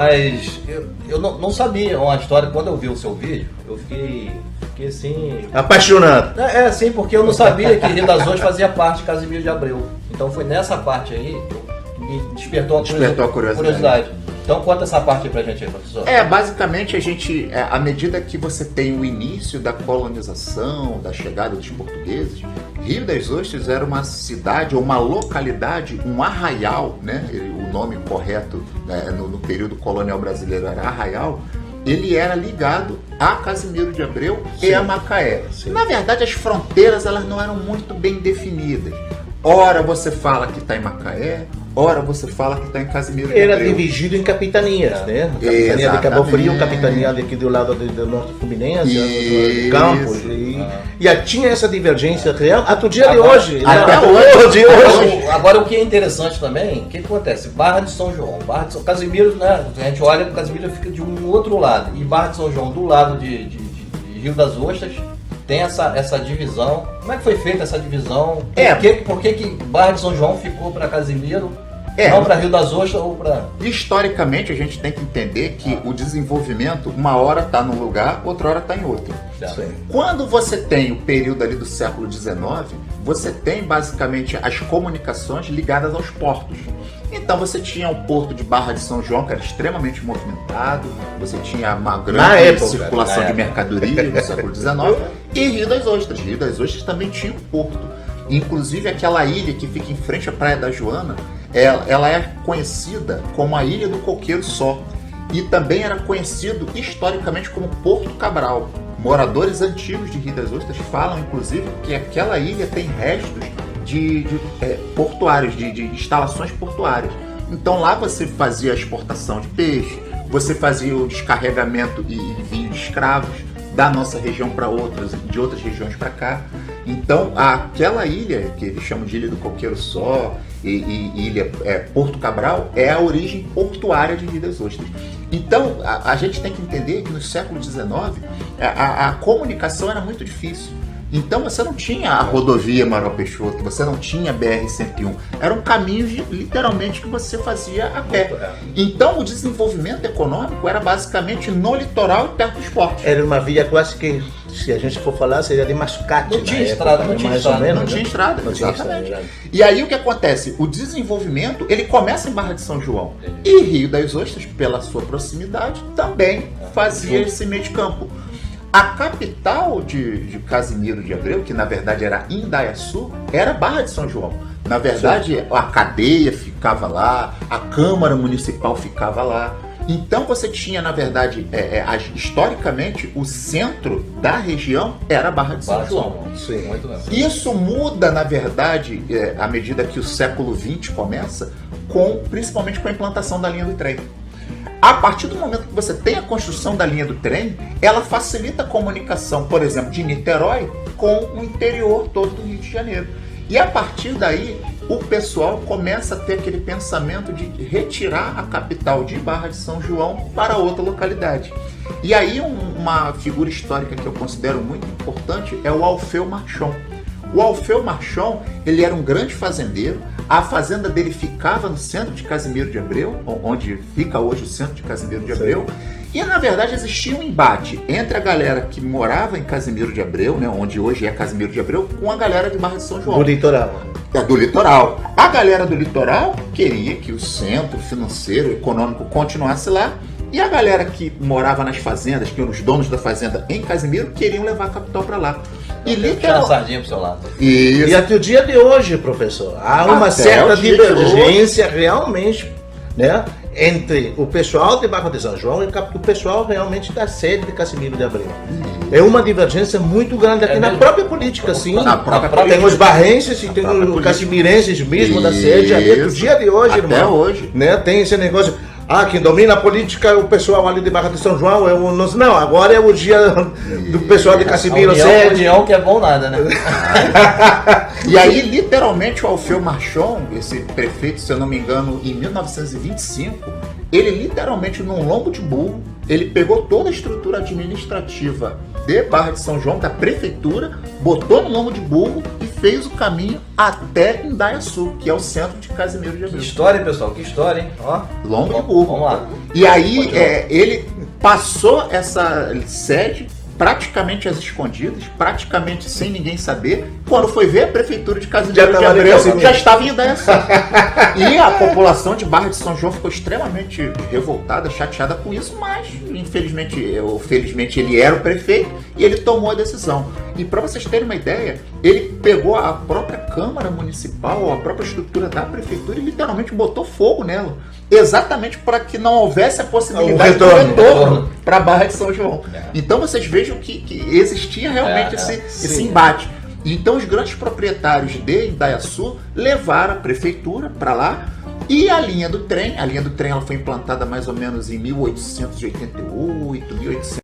Mas eu não sabia uma história. Quando eu vi o seu vídeo, eu fiquei assim... Apaixonado. Sim, porque eu não sabia que Rio das Ostras fazia parte de Casimiro de Abreu. Então foi nessa parte aí que me despertou a curiosidade. Então conta essa parte aí pra gente aí, professor. Basicamente à medida que você tem o início da colonização, da chegada dos portugueses, Rio das Ostras era uma cidade, ou uma localidade, um arraial, né? O nome correto, né, no período colonial brasileiro era arraial. Ele era ligado a Casimiro de Abreu e a Macaé. Sim. Na verdade, as fronteiras elas não eram muito bem definidas. Ora você fala que está em Macaé, ora você fala que está em Casimiro de Abreu. Era dividido em capitanias, né? A capitania de Cabo Frio, capitania aqui do lado do Norte Fluminense, do Campos. E tinha essa divergência real até o dia de hoje. Até hoje. Agora o que é interessante também, o que acontece? Barra de São João, Casimiro, né? A gente olha para Casimiro fica de um outro lado. E Barra de São João, do lado de Rio das Ostras, tem essa divisão. Como é que foi feita essa divisão? Por que Barra de São João ficou para Casimiro, não para Rio das Ostras ou para... Historicamente, a gente tem que entender que o desenvolvimento, uma hora está num lugar, outra hora está em outro. Quando você tem o período ali do século XIX, você tem basicamente as comunicações ligadas aos portos. Então você tinha o porto de Barra de São João, que era extremamente movimentado, você tinha uma grande circulação de mercadoria no século XIX, e Rio das Ostras. Rio das Ostras também tinha um porto. Inclusive aquela ilha que fica em frente à Praia da Joana, ela é conhecida como a Ilha do Coqueiro Só. E também era conhecido historicamente como Porto Cabral. Moradores antigos de Rio das Ostras falam, inclusive, que aquela ilha tem restos de portuários, de instalações portuárias. Então lá você fazia a exportação de peixe, você fazia o descarregamento e envio de escravos da nossa região para de outras regiões para cá. Então aquela ilha, que eles chamam de Ilha do Coqueiro Só e ilha Porto Cabral, é a origem portuária de Rio das Ostras. Então a gente tem que entender que no século XIX a comunicação era muito difícil. Então você não tinha a rodovia Manuel Peixoto, você não tinha a BR-101. Eram caminhos literalmente que você fazia a pé. Então o desenvolvimento econômico era basicamente no litoral e perto dos portos. Era uma via quase que, se a gente for falar, seria de mascate. Não tinha estrada, não tinha estrada. Exatamente. E aí o que acontece? O desenvolvimento, ele começa em Barra de São João. E Rio das Ostras, pela sua proximidade, também fazia esse meio de campo. A capital de Casimiro de Abreu, que na verdade era Indaiaçu, era Barra de São João. Na verdade, a cadeia ficava lá, a Câmara Municipal ficava lá. Então você tinha, na verdade, historicamente, o centro da região era Barra de São João. Sim, muito bem. Isso muda, na verdade, à medida que o século XX começa, principalmente com a implantação da linha do trem. A partir do momento que você tem a construção da linha do trem, ela facilita a comunicação, por exemplo, de Niterói com o interior todo do Rio de Janeiro. E a partir daí, o pessoal começa a ter aquele pensamento de retirar a capital de Barra de São João para outra localidade. E aí uma figura histórica que eu considero muito importante é o Alfeu Marchon. O Alfeu Marchon, ele era um grande fazendeiro. A fazenda dele ficava no centro de Casimiro de Abreu, onde fica hoje o centro de Casimiro de Abreu. E, na verdade, existia um embate entre a galera que morava em Casimiro de Abreu, né, onde hoje é Casimiro de Abreu, com a galera de Barra de São João. Do litoral. Do litoral. A galera do litoral queria que o centro financeiro, econômico continuasse lá. E a galera que morava nas fazendas, que eram os donos da fazenda em Casimiro, queriam levar a capital para lá. E literalmente... sardinha pro seu lado. E até o dia de hoje, professor, há uma certa divergência realmente, né, entre o pessoal de Barra de São João e o pessoal realmente da sede de Casimiro de Abreu. É uma divergência muito grande aqui na própria política, sim. Tem os barrenses e tem os casimirenses mesmo da sede ali do dia de hoje, até irmão. Hoje. Né, tem esse negócio... quem domina a política é o pessoal ali de Barra de São João. Não, agora é o dia do pessoal de Casimiro. A união que é bom nada, né? E aí, literalmente, o Alfeu Marchon, esse prefeito, se eu não me engano, em 1925, ele literalmente, num lombo de burro, ele pegou toda a estrutura administrativa de Barra de São João, da prefeitura, botou no lombo de burro e fez o caminho até Indaiaçu, que é o centro de Casimiro de Que Abreu. história, pessoal, que história, hein? Ó. Lombo de burro. Vamos lá. E aí ele passou essa sede praticamente às escondidas, praticamente sem ninguém saber. Quando foi ver, a prefeitura de Casimiro de Abreu já estava em Indaiaçu. E a população de Barra de São João ficou extremamente revoltada, chateada com isso, mas infelizmente ou felizmente ele era o prefeito e ele tomou a decisão. E para vocês terem uma ideia, ele pegou a própria Câmara Municipal, a própria estrutura da prefeitura e literalmente botou fogo nela. Exatamente para que não houvesse a possibilidade de retorno para a Barra de São João. Então vocês vejam que existia realmente esse embate. Então os grandes proprietários de Indaiaçu levaram a prefeitura para lá e a linha do trem ela foi implantada mais ou menos em 1888, 1800